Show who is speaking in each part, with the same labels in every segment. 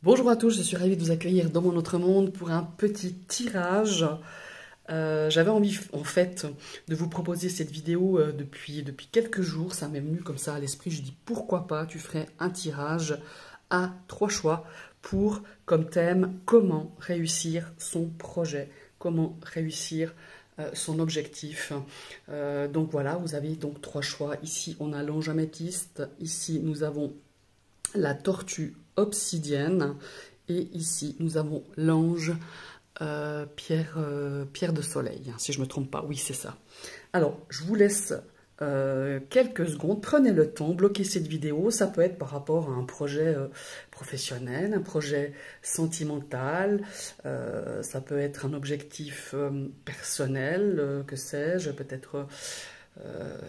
Speaker 1: Bonjour à tous, je suis ravie de vous accueillir dans mon autre monde pour un petit tirage. J'avais envie en fait de vous proposer cette vidéo depuis quelques jours, ça m'est venu comme ça à l'esprit, je dis pourquoi pas, tu ferais un tirage à 3 choix pour comme thème comment réussir son projet, comment réussir son objectif. Donc voilà, vous avez donc 3 choix. Ici on a l'ange améthyste, ici nous avons la tortue obsidienne et ici nous avons l'ange pierre de soleil, si je ne me trompe pas, oui c'est ça. Alors je vous laisse quelques secondes, prenez le temps, bloquez cette vidéo, ça peut être par rapport à un projet professionnel, un projet sentimental, ça peut être un objectif personnel, que sais-je, peut-être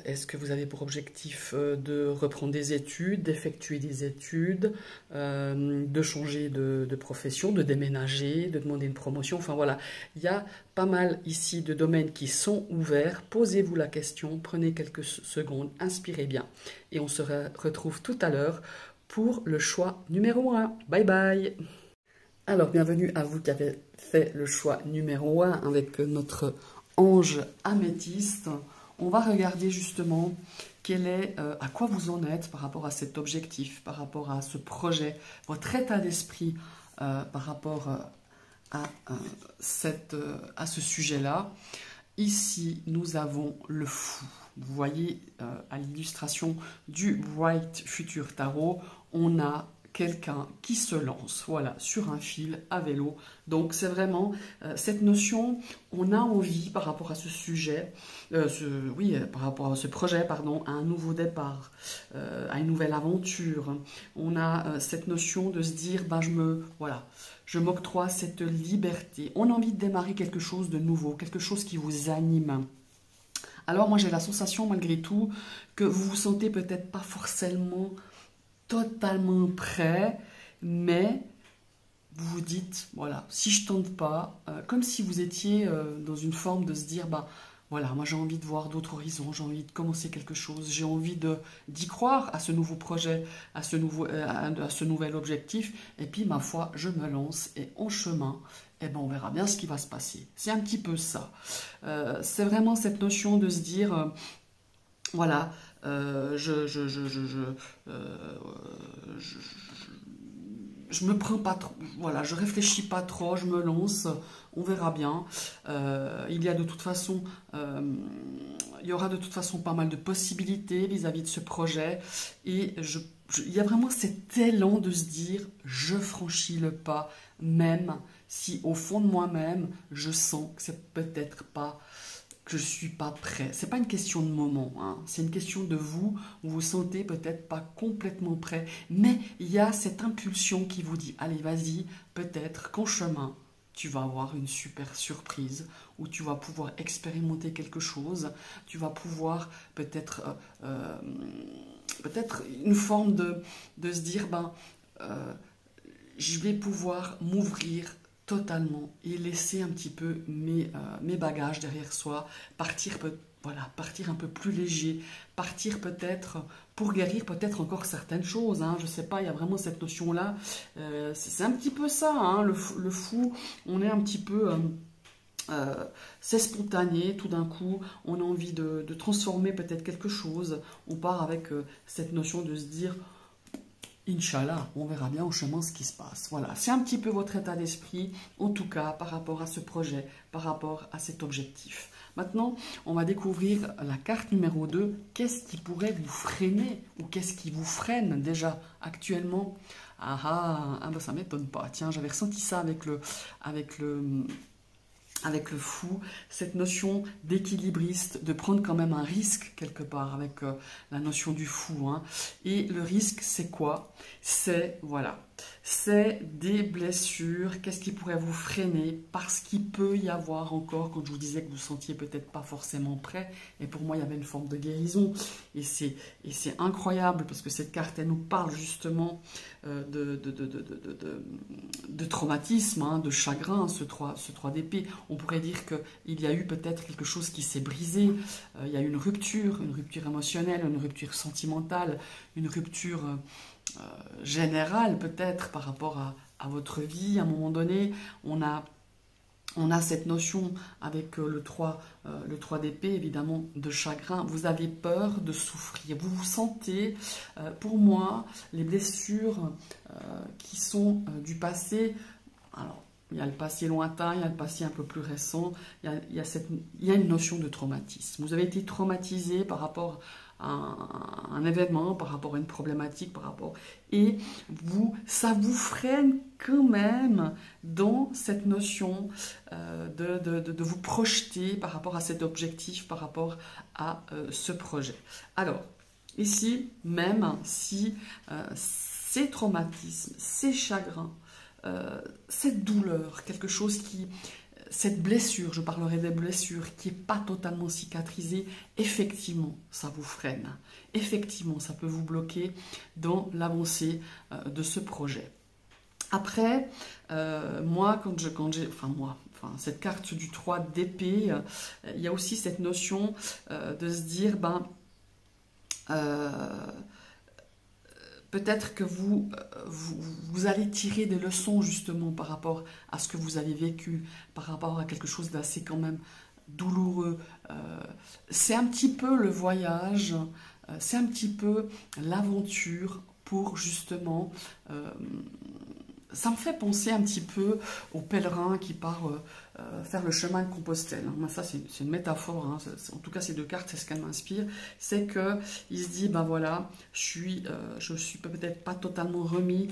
Speaker 1: est-ce que vous avez pour objectif de reprendre des études, d'effectuer des études, de changer de profession, de déménager, de demander une promotion, enfin voilà, il y a pas mal ici de domaines qui sont ouverts. Posez-vous la question, prenez quelques secondes, inspirez bien et on se retrouve tout à l'heure pour le choix numéro 1. Bye bye. Alors bienvenue à vous qui avez fait le choix numéro 1 avec notre ange améthyste. On va regarder justement à quoi vous en êtes par rapport à cet objectif, par rapport à ce projet, votre état d'esprit par rapport à ce sujet-là. Ici, nous avons le fou. Vous voyez à l'illustration du Bright Future Tarot, on a quelqu'un qui se lance, voilà, sur un fil à vélo. Donc c'est vraiment cette notion, on a envie par rapport à ce sujet, par rapport à ce projet, pardon, à un nouveau départ, à une nouvelle aventure. On a cette notion de se dire, ben je m'octroie cette liberté. On a envie de démarrer quelque chose de nouveau, quelque chose qui vous anime. Alors moi j'ai la sensation malgré tout que vous vous sentez peut-être pas forcément totalement prêt, mais vous vous dites, voilà, si je tente pas, comme si vous étiez dans une forme de se dire, bah voilà, moi j'ai envie de voir d'autres horizons, j'ai envie de commencer quelque chose, j'ai envie d'y croire à ce nouveau projet, à ce nouvel objectif, et puis ma foi, je me lance, et en chemin, eh ben, on verra bien ce qui va se passer. C'est un petit peu ça. C'est vraiment cette notion de se dire, voilà, je me prends pas trop, voilà, je réfléchis pas trop, je me lance, on verra bien. Il y a de toute façon, il y aura de toute façon pas mal de possibilités vis-à-vis de ce projet, et il y a vraiment cet élan de se dire, je franchis le pas, même si au fond de moi-même, je sens que c'est peut-être pas que je ne suis pas prêt. C'est pas une question de moment, hein. C'est une question de vous vous sentez peut-être pas complètement prêt, mais il y a cette impulsion qui vous dit, allez vas-y, peut-être qu'en chemin, tu vas avoir une super surprise, où tu vas pouvoir expérimenter quelque chose, tu vas pouvoir peut-être une forme de se dire, je vais pouvoir m'ouvrir totalement et laisser un petit peu mes bagages derrière soi, partir un peu plus léger, partir peut-être pour guérir peut-être encore certaines choses, hein, je sais pas, il y a vraiment cette notion-là, c'est un petit peu ça, hein, le fou, on est un petit peu... c'est spontané, tout d'un coup, on a envie de transformer peut-être quelque chose, on part avec cette notion de se dire... Inch'Allah, on verra bien au chemin ce qui se passe. Voilà, c'est un petit peu votre état d'esprit, en tout cas par rapport à ce projet, par rapport à cet objectif. Maintenant, on va découvrir la carte numéro 2. Qu'est-ce qui pourrait vous freiner ou qu'est-ce qui vous freine déjà actuellement? Ça ne m'étonne pas. Tiens, j'avais ressenti ça avec le fou, cette notion d'équilibriste, de prendre quand même un risque quelque part avec la notion du fou, hein. Et le risque, c'est quoi? C'est, voilà, c'est des blessures. Qu'est-ce qui pourrait vous freiner? Parce qu'il peut y avoir encore, quand je vous disais que vous sentiez peut-être pas forcément prêt, et pour moi il y avait une forme de guérison, et c'est incroyable parce que cette carte, elle nous parle justement de traumatisme, hein, de chagrin, ce 3 d'épée. On pourrait dire qu'il y a eu peut-être quelque chose qui s'est brisé, il y a eu une rupture émotionnelle, une rupture sentimentale, une rupture générale peut-être par rapport à votre vie. À un moment donné, on a cette notion avec le 3 d'épée, évidemment, de chagrin. Vous avez peur de souffrir. Vous vous sentez, pour moi, les blessures qui sont du passé. Alors, il y a le passé lointain, il y a le passé un peu plus récent, il y a une notion de traumatisme. Vous avez été traumatisé par rapport à un événement, par rapport à une problématique, et ça vous freine quand même dans cette notion de vous projeter par rapport à cet objectif, par rapport à ce projet. Alors, ici, même si ces traumatismes, ces chagrins, cette douleur, quelque chose cette blessure, je parlerai des blessures, qui n'est pas totalement cicatrisée, effectivement, ça vous freine. Effectivement, ça peut vous bloquer dans l'avancée de ce projet. Après, moi, cette carte du 3 d'épée, il y a aussi cette notion de se dire, peut-être que vous allez tirer des leçons justement par rapport à ce que vous avez vécu, par rapport à quelque chose d'assez quand même douloureux. C'est un petit peu le voyage, c'est un petit peu l'aventure pour justement... ça me fait penser un petit peu au pèlerin qui part faire le chemin de Compostelle. Ça, c'est une métaphore. En tout cas, ces deux cartes, c'est ce qu'elles m'inspirent. C'est qu'il se dit, ben voilà, je suis peut-être pas totalement remis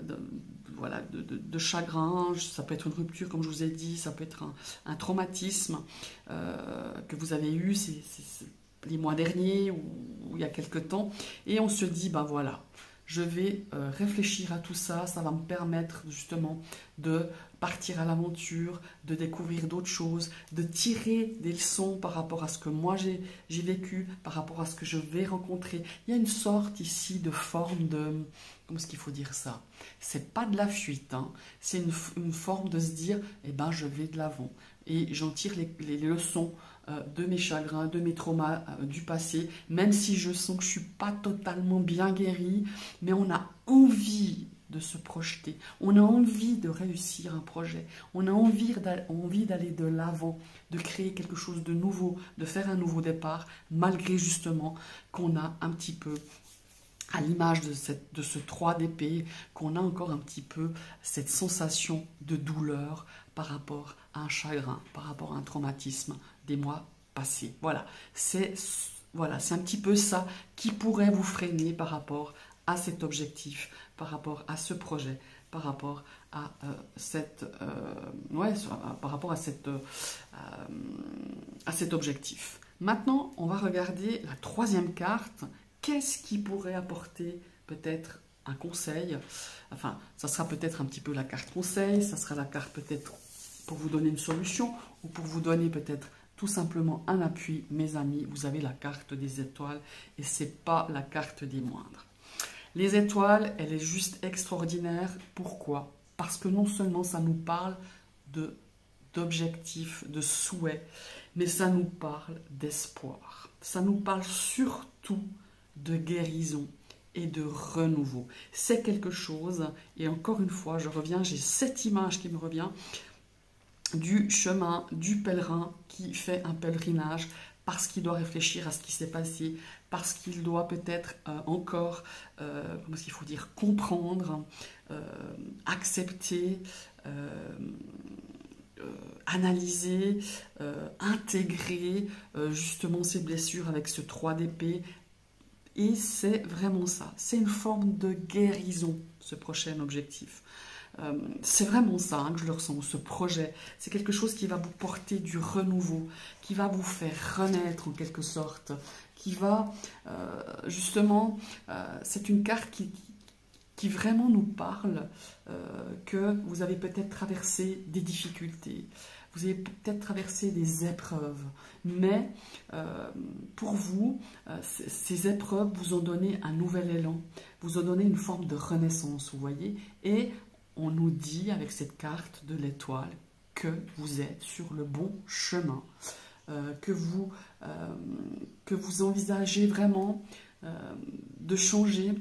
Speaker 1: de chagrin. Ça peut être une rupture, comme je vous ai dit. Ça peut être un traumatisme que vous avez eu les mois derniers ou il y a quelque temps. Et on se dit, ben voilà, je vais réfléchir à tout ça, ça va me permettre justement de partir à l'aventure, de découvrir d'autres choses, de tirer des leçons par rapport à ce que moi j'ai vécu, par rapport à ce que je vais rencontrer. Il y a une sorte ici de forme de... Comment est-ce qu'il faut dire ça? C'est pas de la fuite, c'est une forme de se dire, eh ben je vais de l'avant. Et j'en tire les leçons de mes chagrins, de mes traumas du passé, même si je sens que je ne suis pas totalement bien guérie, mais on a envie de se projeter, on a envie de réussir un projet, on a envie d'aller de l'avant, de créer quelque chose de nouveau, de faire un nouveau départ, malgré justement qu'on a un petit peu, à l'image de ce 3 d'épée, qu'on a encore un petit peu cette sensation de douleur par rapport à un chagrin, par rapport à un traumatisme des mois passés. Voilà, c'est un petit peu ça qui pourrait vous freiner par rapport à cet objectif, par rapport à ce projet, par rapport à cet objectif. Maintenant, on va regarder la troisième carte. Qu'est-ce qui pourrait apporter peut-être un conseil? Enfin, ça sera peut-être un petit peu la carte conseil, ça sera la carte peut-être pour vous donner une solution ou pour vous donner peut-être tout simplement un appui. Mes amis, vous avez la carte des étoiles et ce n'est pas la carte des moindres. Les étoiles, elle est juste extraordinaire. Pourquoi? Parce que non seulement ça nous parle d'objectifs, de souhaits, mais ça nous parle d'espoir. Ça nous parle surtout de guérison et de renouveau. C'est quelque chose, et encore une fois, je reviens, j'ai cette image qui me revient, du chemin, du pèlerin qui fait un pèlerinage parce qu'il doit réfléchir à ce qui s'est passé, parce qu'il doit peut-être encore, comment est-ce qu'il faut dire, comprendre, accepter, analyser, intégrer justement ses blessures avec ce 3 d'épée. Et c'est vraiment ça, c'est une forme de guérison, ce prochain objectif. C'est vraiment ça que je le ressens, ce projet. C'est quelque chose qui va vous porter du renouveau, qui va vous faire renaître en quelque sorte, qui va justement, c'est une carte qui vraiment nous parle que vous avez peut-être traversé des difficultés, vous avez peut-être traversé des épreuves, mais pour vous, ces épreuves vous ont donné un nouvel élan, vous ont donné une forme de renaissance, vous voyez, et on nous dit avec cette carte de l'étoile que vous êtes sur le bon chemin, que vous envisagez vraiment de changer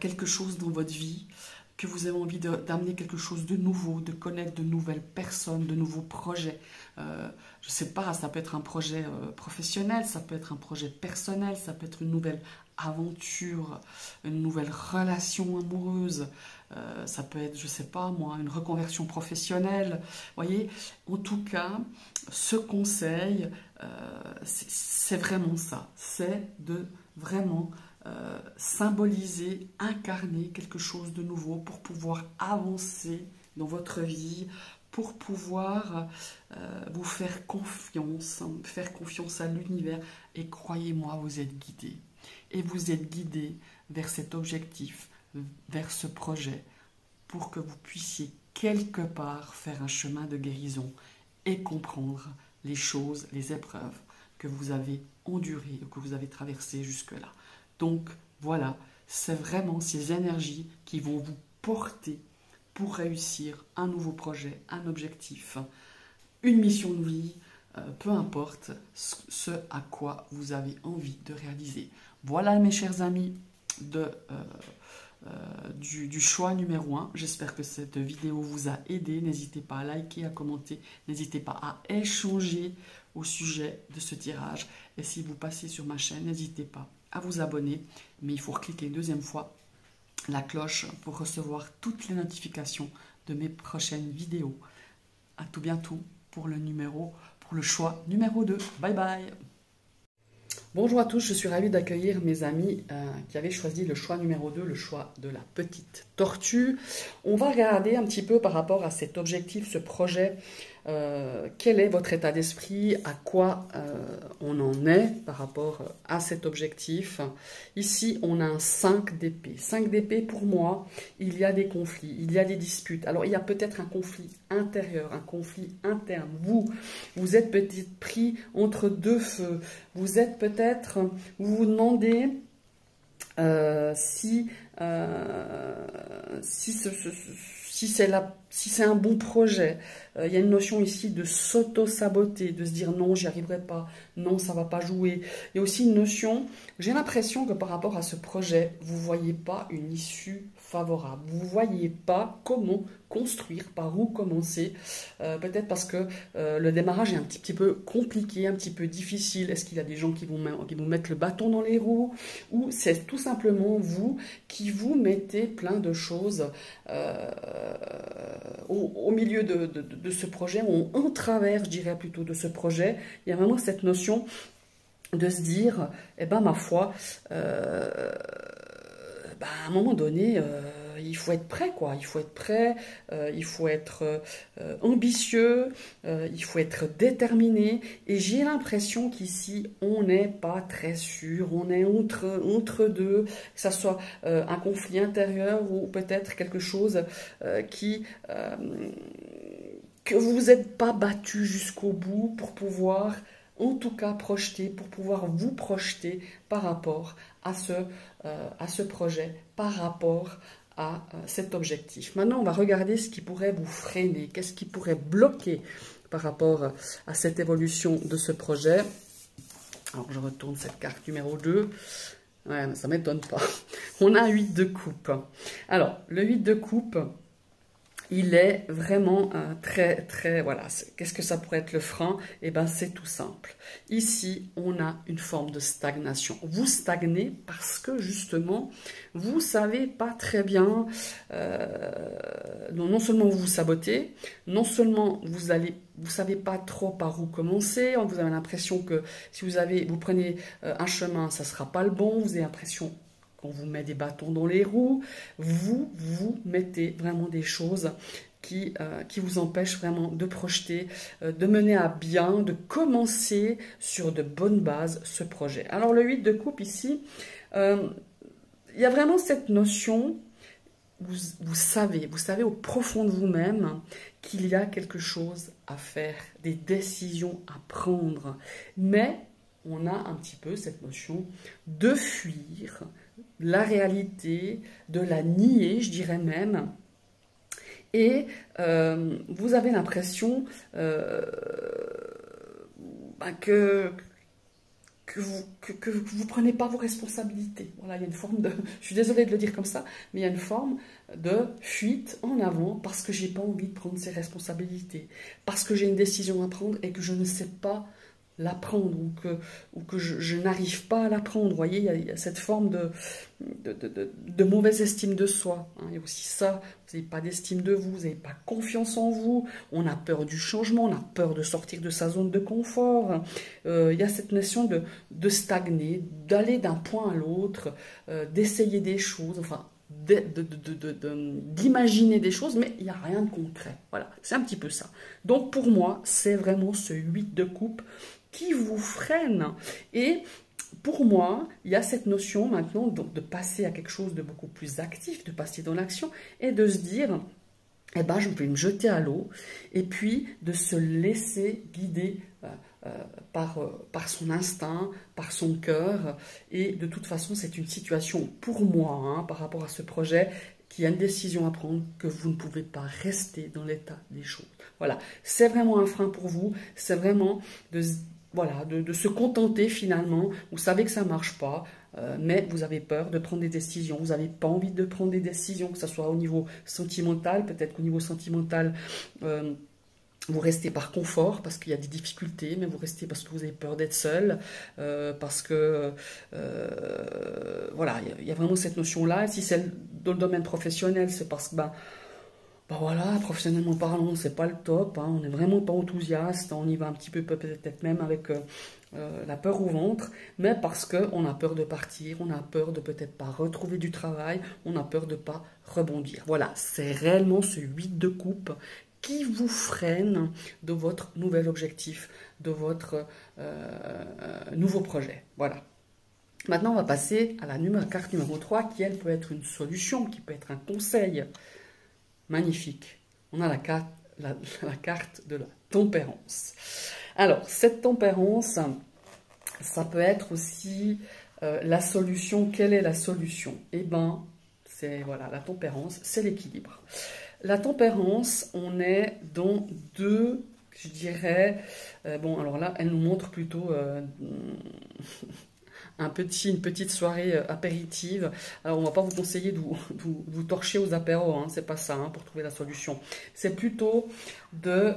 Speaker 1: quelque chose dans votre vie, que vous avez envie d'amener quelque chose de nouveau, de connaître de nouvelles personnes, de nouveaux projets. Je ne sais pas, ça peut être un projet professionnel, ça peut être un projet personnel, ça peut être une nouvelle aventure, une nouvelle relation amoureuse, ça peut être, je ne sais pas moi, une reconversion professionnelle. Vous voyez, en tout cas, ce conseil, c'est vraiment ça, c'est de vraiment symboliser, incarner quelque chose de nouveau pour pouvoir avancer dans votre vie, pour pouvoir vous faire confiance à l'univers. Et croyez-moi, vous êtes guidé. Et vous êtes guidé vers cet objectif, vers ce projet, pour que vous puissiez quelque part faire un chemin de guérison et comprendre les choses, les épreuves que vous avez endurées ou que vous avez traversées jusque-là. Donc voilà, c'est vraiment ces énergies qui vont vous porter pour réussir un nouveau projet, un objectif, une mission de vie, peu importe ce à quoi vous avez envie de réaliser. Voilà mes chers amis du choix numéro 1. J'espère que cette vidéo vous a aidé. N'hésitez pas à liker, à commenter, n'hésitez pas à échanger au sujet de ce tirage. Et si vous passez sur ma chaîne, n'hésitez pas à vous abonner, mais il faut cliquer une deuxième fois la cloche pour recevoir toutes les notifications de mes prochaines vidéos. À tout bientôt pour le choix numéro 2. Bye bye. Bonjour à tous, je suis ravie d'accueillir mes amis qui avaient choisi le choix numéro 2, le choix de la petite tortue. On va regarder un petit peu par rapport à cet objectif, ce projet. Quel est votre état d'esprit, à quoi on en est par rapport à cet objectif. Ici, on a un 5 d'épée. 5 d'épée, pour moi, il y a des conflits, il y a des disputes. Alors, il y a peut-être un conflit intérieur, un conflit interne. Vous êtes peut-être pris entre deux feux. Vous êtes peut-être, vous vous demandez si c'est un bon projet. Il y a une notion ici de s'auto-saboter, de se dire non, j'y arriverai pas, non, ça va pas jouer. Il y a aussi une notion, j'ai l'impression que par rapport à ce projet, vous voyez pas une issue favorable. Vous voyez pas comment construire, par où commencer. Peut-être parce que le démarrage est un petit peu compliqué, un petit peu difficile. Est-ce qu'il y a des gens qui vont mettre le bâton dans les roues, ou c'est tout simplement vous qui vous mettez plein de choses au milieu de ce projet, ou en travers, je dirais plutôt, de ce projet. Il y a vraiment cette notion de se dire, eh ben ma foi, à un moment donné, il faut être prêt, quoi. Il faut être prêt, il faut être ambitieux, il faut être déterminé. Et j'ai l'impression qu'ici, on n'est pas très sûr, on est entre deux, que ça soit un conflit intérieur ou peut-être quelque chose que vous n'êtes pas battu jusqu'au bout pour pouvoir, en tout cas, pour pouvoir vous projeter par rapport à ce projet, par rapport à cet objectif. Maintenant, on va regarder ce qui pourrait vous freiner, qu'est-ce qui pourrait bloquer par rapport à cette évolution de ce projet. Alors, je retourne cette carte numéro 2. Ouais, ça ne m'étonne pas. On a un 8 de coupe. Alors, le 8 de coupe, il est vraiment très, voilà, qu'est-ce que ça pourrait être le frein? Eh bien, c'est tout simple. Ici, on a une forme de stagnation. Vous stagnez parce que, justement, vous ne savez pas très bien, non seulement vous vous sabotez, non seulement vous savez pas trop par où commencer, vous avez l'impression que si vous prenez un chemin, ça ne sera pas le bon, vous avez l'impression on vous met des bâtons dans les roues, vous mettez vraiment des choses qui vous empêchent vraiment de projeter, de mener à bien, de commencer sur de bonnes bases ce projet. Alors le 8 de coupe ici, il y a vraiment cette notion, vous savez au profond de vous-même qu'il y a quelque chose à faire, des décisions à prendre, mais on a un petit peu cette notion de fuir la réalité, de la nier, je dirais même, et vous avez l'impression que que vous prenez pas vos responsabilités. Voilà, il y a une forme de, je suis désolée de le dire comme ça, mais il y a une forme de fuite en avant parce que j'ai pas envie de prendre ces responsabilités, parce que j'ai une décision à prendre et que je ne sais pas la prendre ou que je n'arrive pas à la prendre. Vous voyez, il y a cette forme de mauvaise estime de soi. Hein. Il y a aussi ça, vous n'avez pas d'estime de vous, vous n'avez pas confiance en vous, on a peur du changement, on a peur de sortir de sa zone de confort. Il y a cette notion de stagner, d'aller d'un point à l'autre, d'essayer des choses, enfin d'imaginer des choses, mais il n'y a rien de concret. Voilà, c'est un petit peu ça. Donc pour moi, c'est vraiment ce 8 de coupe qui vous freine. Et pour moi, il y a cette notion maintenant de passer à quelque chose de beaucoup plus actif, de passer dans l'action et de se dire, eh ben, je vais me jeter à l'eau et puis de se laisser guider par son instinct, par son cœur. Et de toute façon, c'est une situation pour moi, hein, par rapport à ce projet, qui a une décision à prendre, que vous ne pouvez pas rester dans l'état des choses. Voilà, c'est vraiment un frein pour vous, c'est vraiment de se contenter finalement. Vous savez que ça ne marche pas, mais vous avez peur de prendre des décisions, vous n'avez pas envie de prendre des décisions, que ce soit au niveau sentimental, peut-être qu'au niveau sentimental, vous restez par confort parce qu'il y a des difficultés, mais vous restez parce que vous avez peur d'être seul, parce que voilà, il y a vraiment cette notion-là. Si c'est dans le domaine professionnel, c'est parce que voilà, professionnellement parlant, c'est pas le top, hein, on n'est vraiment pas enthousiaste, on y va un petit peu peut-être même avec la peur au ventre, mais parce qu'on a peur de partir, on a peur de peut-être pas retrouver du travail, on a peur de pas rebondir. Voilà, c'est réellement ce 8 de coupe qui vous freine de votre nouvel objectif, de votre nouveau projet. Voilà. Maintenant, on va passer à la carte numéro 3, qui, elle, peut être une solution, qui peut être un conseil. Magnifique. On a la carte de la tempérance. Alors, cette tempérance, ça peut être aussi la solution. Quelle est la solution? Eh bien, c'est voilà, la tempérance, c'est l'équilibre. La tempérance, on est dans deux, je dirais, bon, alors là, elle nous montre plutôt une petite soirée apéritive. Alors, on ne va pas vous conseiller de vous torcher aux apéros, hein, c'est pas ça, hein, pour trouver la solution. C'est plutôt de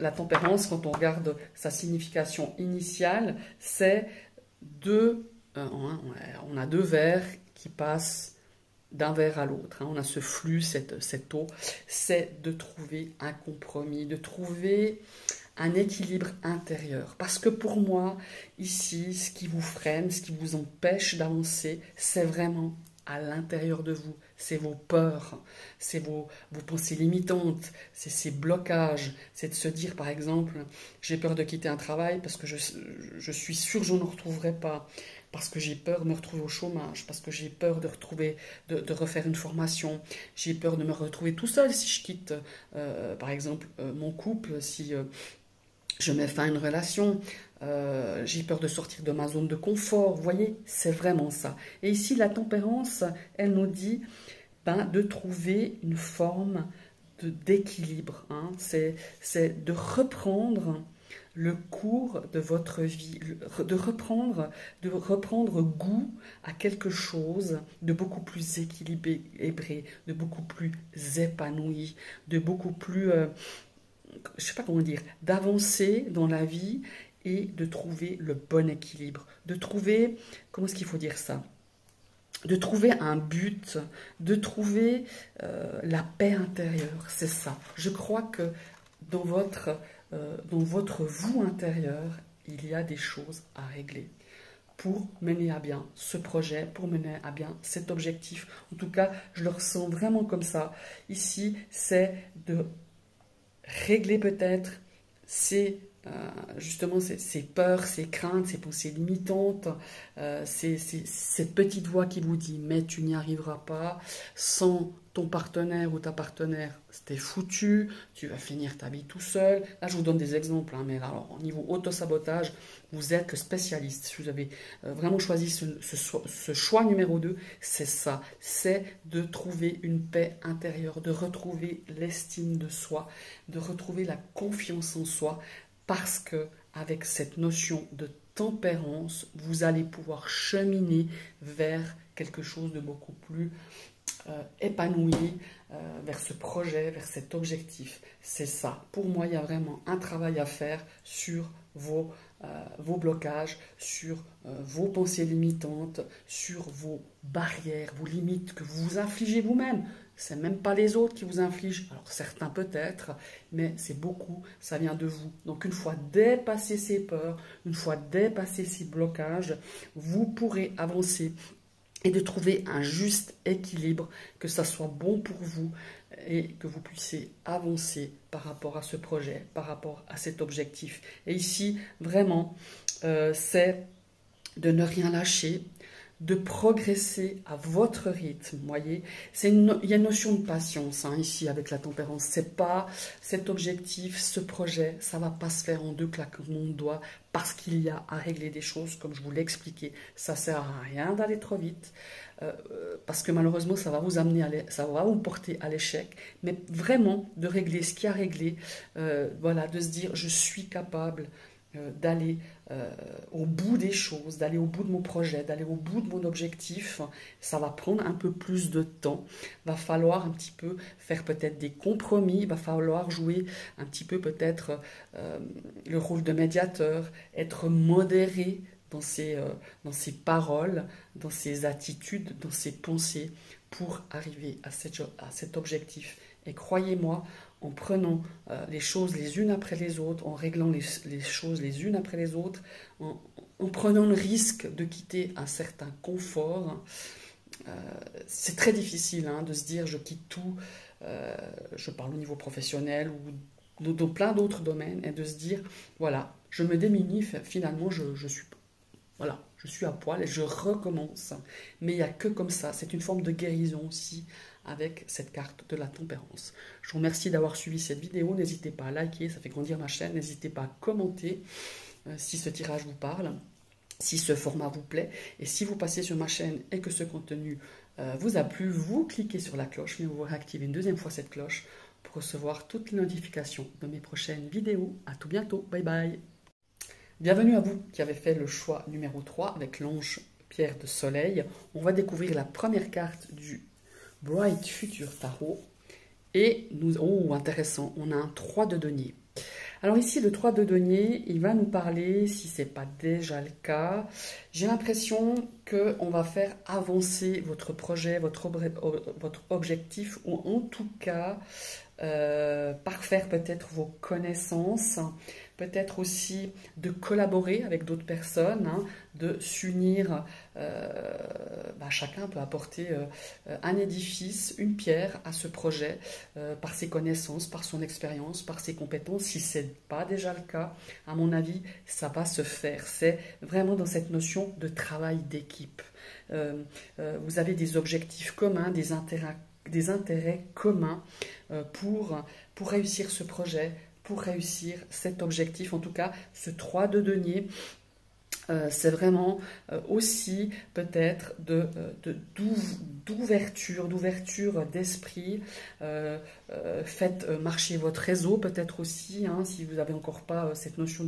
Speaker 1: la tempérance, quand on regarde sa signification initiale, c'est on a deux verres qui passent d'un verre à l'autre, hein. On a ce flux, cette eau, c'est de trouver un compromis, de trouver un équilibre intérieur. Parce que pour moi, ici, ce qui vous freine, ce qui vous empêche d'avancer, c'est vraiment à l'intérieur de vous. C'est vos peurs, c'est vos pensées limitantes, c'est ces blocages. C'est de se dire, par exemple, j'ai peur de quitter un travail parce que je suis sûre que je ne le retrouverai pas. Parce que j'ai peur de me retrouver au chômage, parce que j'ai peur de refaire une formation, j'ai peur de me retrouver tout seul si je quitte, par exemple, mon couple, si je mets fin à une relation, j'ai peur de sortir de ma zone de confort. Vous voyez, c'est vraiment ça. Et ici, la tempérance, elle nous dit de trouver une forme d'équilibre. Hein. C'est de reprendre le cours de votre vie, de reprendre goût à quelque chose de beaucoup plus équilibré, de beaucoup plus épanoui, de beaucoup plus, je ne sais pas comment dire, d'avancer dans la vie et de trouver le bon équilibre, de trouver, comment est-ce qu'il faut dire ça ? De trouver un but, de trouver la paix intérieure, c'est ça. Je crois que dans votre vous intérieur, il y a des choses à régler pour mener à bien ce projet, pour mener à bien cet objectif. En tout cas, je le ressens vraiment comme ça. Ici, c'est de régler peut-être justement ces peurs, ces craintes, ces pensées limitantes, cette petite voix qui vous dit « mais tu n'y arriveras pas, sans ton partenaire ou ta partenaire, c'était foutu, tu vas finir ta vie tout seul ». Là, je vous donne des exemples, hein, mais alors, au niveau autosabotage, vous êtes le spécialiste. Si vous avez vraiment choisi ce choix numéro 2, c'est ça, c'est de trouver une paix intérieure, de retrouver l'estime de soi, de retrouver la confiance en soi, parce que avec cette notion de tempérance, vous allez pouvoir cheminer vers quelque chose de beaucoup plus épanoui, vers ce projet, vers cet objectif. C'est ça. Pour moi, il y a vraiment un travail à faire sur vos blocages, sur vos pensées limitantes, sur vos barrières, vos limites que vous vous infligez vous-même. C'est même pas les autres qui vous infligent. Alors certains peut-être, mais c'est beaucoup, ça vient de vous. Donc une fois dépassé ces peurs, une fois dépassé ces blocages, vous pourrez avancer et de trouver un juste équilibre, que ça soit bon pour vous et que vous puissiez avancer par rapport à ce projet, par rapport à cet objectif. Et ici, vraiment, c'est de ne rien lâcher, de progresser à votre rythme, voyez. Il y a une notion de patience hein, ici avec la tempérance. C'est pas cet objectif, ce projet, ça va pas se faire en deux claquements de doigts parce qu'il y a à régler des choses, comme je vous l'ai expliqué. Ça sert à rien d'aller trop vite parce que malheureusement ça va vous amener, ça va vous porter à l'échec. Mais vraiment de régler ce qu'il y a à régler, voilà, de se dire je suis capable d'aller au bout des choses, d'aller au bout de mon projet, d'aller au bout de mon objectif. Ça va prendre un peu plus de temps. Va falloir un petit peu faire peut-être des compromis, va falloir jouer un petit peu peut-être le rôle de médiateur, être modéré dans ses paroles, dans ses attitudes, dans ses pensées pour arriver à cet objectif. Et croyez-moi, en prenant les choses les unes après les autres, en réglant les choses les unes après les autres, en prenant le risque de quitter un certain confort, c'est très difficile hein, de se dire je quitte tout, je parle au niveau professionnel ou dans plein d'autres domaines, et de se dire voilà, je me démunis, finalement je suis à poil et je recommence. Mais il n'y a que comme ça, c'est une forme de guérison aussi avec cette carte de la tempérance. Je vous remercie d'avoir suivi cette vidéo, n'hésitez pas à liker, ça fait grandir ma chaîne, n'hésitez pas à commenter si ce tirage vous parle, si ce format vous plaît, et si vous passez sur ma chaîne et que ce contenu vous a plu, vous cliquez sur la cloche, mais vous réactivez une deuxième fois cette cloche pour recevoir toutes les notifications de mes prochaines vidéos. À tout bientôt, bye bye. Bienvenue à vous qui avez fait le choix numéro 3 avec l'ange Pierre de Soleil. On va découvrir la première carte du Bright Future Tarot. Et intéressant, on a un 3 de denier. Alors ici, le 3 de denier, il va nous parler, si ce n'est pas déjà le cas, j'ai l'impression qu'on va faire avancer votre projet, votre objectif, ou en tout cas, parfaire peut-être vos connaissances, peut-être aussi de collaborer avec d'autres personnes, hein, de s'unir. Chacun peut apporter un édifice, une pierre à ce projet par ses connaissances, par son expérience, par ses compétences. Si ce n'est pas déjà le cas, à mon avis, ça va se faire. C'est vraiment dans cette notion de travail d'équipe. Vous avez des objectifs communs, des intérêts communs pour réussir ce projet, pour réussir cet objectif. En tout cas, ce 3 de denier, c'est vraiment aussi peut-être d'ouverture d'esprit. Faites marcher votre réseau peut-être aussi, hein, si vous n'avez encore pas cette notion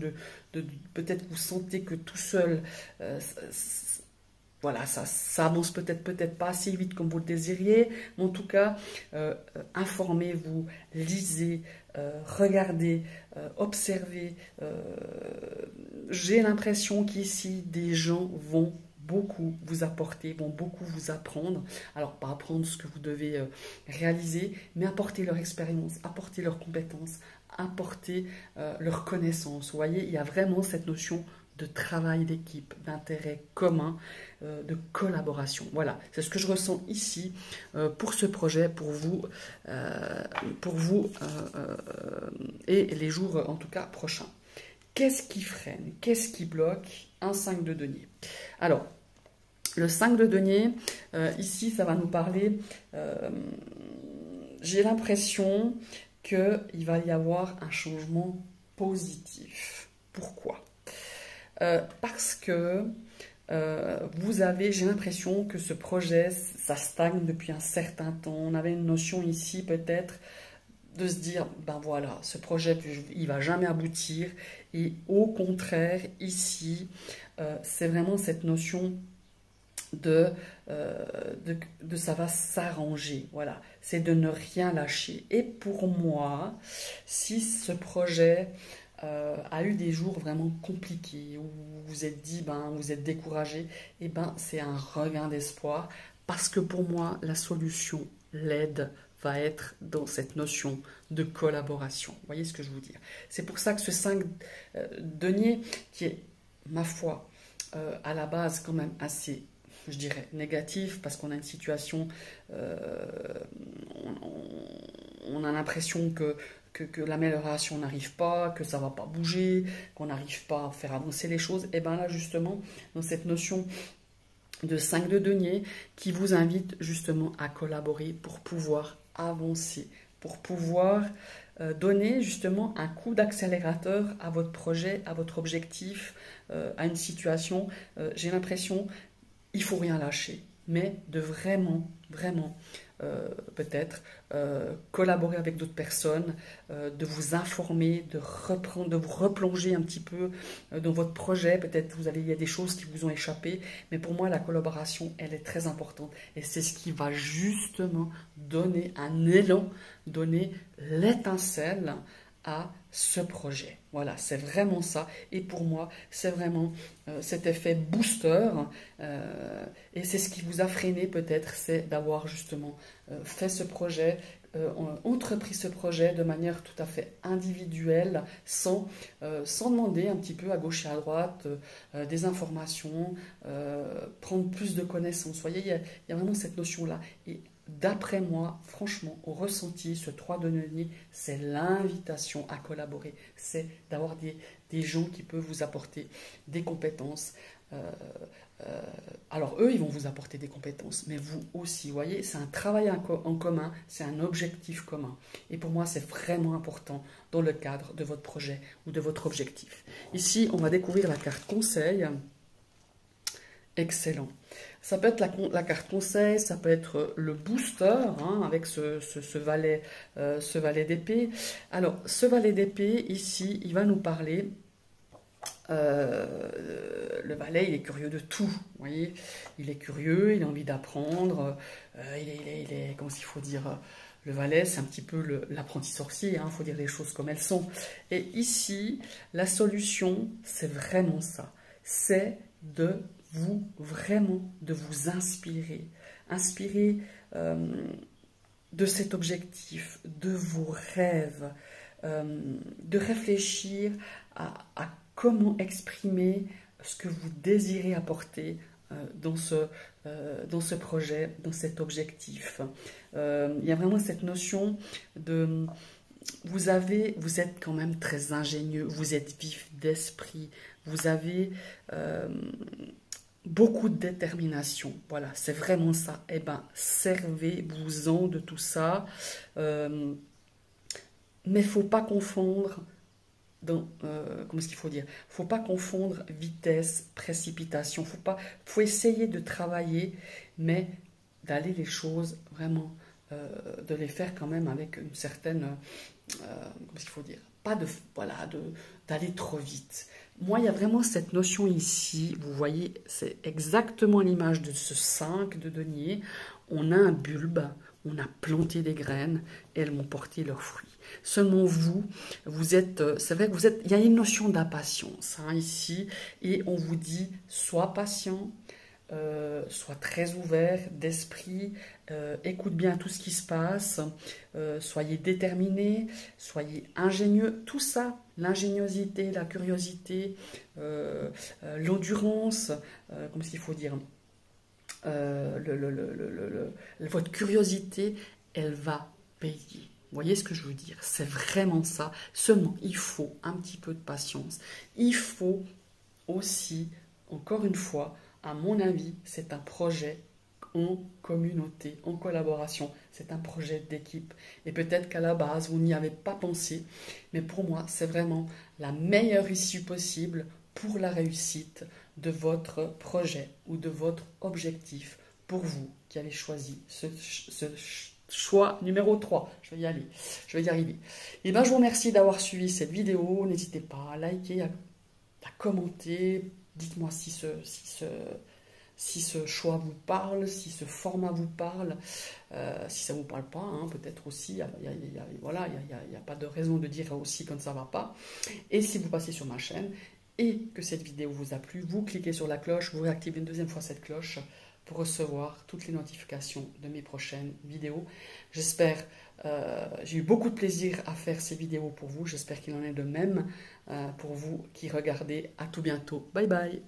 Speaker 1: peut-être vous sentez que tout seul, voilà, ça avance peut-être pas assez vite comme vous le désiriez, mais en tout cas, informez-vous, lisez, regardez, observez. J'ai l'impression qu'ici, des gens vont beaucoup vous apporter, vont beaucoup vous apprendre. Alors, pas apprendre ce que vous devez réaliser, mais apporter leur expérience, apporter leurs compétences, apporter leurs connaissances. Vous voyez, il y a vraiment cette notion de travail d'équipe, d'intérêt commun, de collaboration. Voilà, c'est ce que je ressens ici pour ce projet, pour vous et les jours en tout cas prochains. Qu'est-ce qui freine? Qu'est-ce qui bloque un 5 de denier? Alors, le 5 de denier, ici, ça va nous parler, j'ai l'impression qu'il va y avoir un changement positif. Pourquoi? Parce que j'ai l'impression que ce projet, ça stagne depuis un certain temps. On avait une notion ici peut-être de se dire, ben voilà, ce projet, il va jamais aboutir. Et au contraire, ici, c'est vraiment cette notion de, ça va s'arranger. Voilà, c'est de ne rien lâcher. Et pour moi, si ce projet a eu des jours vraiment compliqués, où vous vous êtes dit, ben, vous êtes découragé, et ben, c'est un regain d'espoir, parce que pour moi, la solution, l'aide, va être dans cette notion de collaboration. Vous voyez ce que je veux dire? C'est pour ça que ce 5 deniers, qui est, ma foi, à la base quand même assez, je dirais, négatif, parce qu'on a une situation, on a l'impression que l'amélioration n'arrive pas, que ça ne va pas bouger, qu'on n'arrive pas à faire avancer les choses. Et bien là, justement, dans cette notion de 5 de denier, qui vous invite justement à collaborer pour pouvoir avancer, pour pouvoir donner justement un coup d'accélérateur à votre projet, à votre objectif, à une situation. J'ai l'impression, il ne faut rien lâcher, mais de vraiment, vraiment peut-être collaborer avec d'autres personnes, de vous informer, de vous replonger un petit peu dans votre projet. Peut-être il y a des choses qui vous ont échappé, mais pour moi la collaboration, elle est très importante, et c'est ce qui va justement donner un élan, donner l'étincelle à ce projet. Voilà, c'est vraiment ça. Et pour moi, c'est vraiment cet effet booster. Et c'est ce qui vous a freiné peut-être, c'est d'avoir justement fait ce projet, entrepris ce projet de manière tout à fait individuelle, sans demander un petit peu à gauche et à droite des informations, prendre plus de connaissances. Vous voyez, il y a vraiment cette notion-là. Et d'après moi, franchement, au ressenti, ce 3 de denier, c'est l'invitation à collaborer. C'est d'avoir des gens qui peuvent vous apporter des compétences. Alors eux, ils vont vous apporter des compétences, mais vous aussi, vous voyez, c'est un travail en commun, c'est un objectif commun. Et pour moi, c'est vraiment important dans le cadre de votre projet ou de votre objectif. Ici, on va découvrir la carte conseil. Excellent. Ça peut être la carte conseil, ça peut être le booster, hein, avec ce valet d'épée. Alors, ce valet d'épée, ici, il va nous parler. Le valet, il est curieux de tout, vous voyez. Il est curieux, il a envie d'apprendre, il est, comment il faut dire, le valet, c'est un petit peu l'apprenti sorcier, il faut dire les choses comme elles sont. Et ici, la solution, c'est vraiment ça. C'est de vous inspirer de cet objectif, de vos rêves, de réfléchir à comment exprimer ce que vous désirez apporter dans ce projet, dans cet objectif. Il y a vraiment cette notion de... Vous êtes quand même très ingénieux, vous êtes vif d'esprit, vous avez beaucoup de détermination. Voilà, c'est vraiment ça. Eh bien, servez-vous-en de tout ça. Mais il ne faut pas confondre... comment est-ce qu'il faut dire? Faut pas confondre vitesse, précipitation. Faut essayer de travailler, mais d'aller les choses vraiment, de les faire quand même avec une certaine, comment est-ce qu'il faut dire? Pas d'aller trop vite. Moi, il y a vraiment cette notion ici. Vous voyez, c'est exactement l'image de ce 5 de denier. On a un bulbe, on a planté des graines et elles m'ont porté leurs fruits. Seulement vous êtes, c'est vrai que il y a une notion d'impatience ici, et on vous dit, sois patient, sois très ouvert d'esprit, écoute bien tout ce qui se passe, soyez déterminé, soyez ingénieux, tout ça, l'ingéniosité, la curiosité, l'endurance, comment est-ce qu'il faut dire, votre curiosité, elle va payer. Vous voyez ce que je veux dire? C'est vraiment ça. Seulement, il faut un petit peu de patience. Il faut aussi, encore une fois, à mon avis, c'est un projet en communauté, en collaboration. C'est un projet d'équipe. Et peut-être qu'à la base, vous n'y avez pas pensé. Mais pour moi, c'est vraiment la meilleure issue possible pour la réussite de votre projet ou de votre objectif pour vous qui avez choisi ce choix numéro 3. Je vais y aller, je vais y arriver. Et bien, je vous remercie d'avoir suivi cette vidéo. N'hésitez pas à liker, à commenter. Dites-moi si ce choix vous parle, si ce format vous parle, si ça ne vous parle pas, hein, peut-être aussi, voilà, il n'y a pas de raison de dire aussi quand ça ne va pas. Et si vous passez sur ma chaîne et que cette vidéo vous a plu, vous cliquez sur la cloche, vous réactivez une deuxième fois cette cloche pour recevoir toutes les notifications de mes prochaines vidéos. J'espère, j'ai eu beaucoup de plaisir à faire ces vidéos pour vous, j'espère qu'il en est de même pour vous qui regardez. À tout bientôt, bye bye.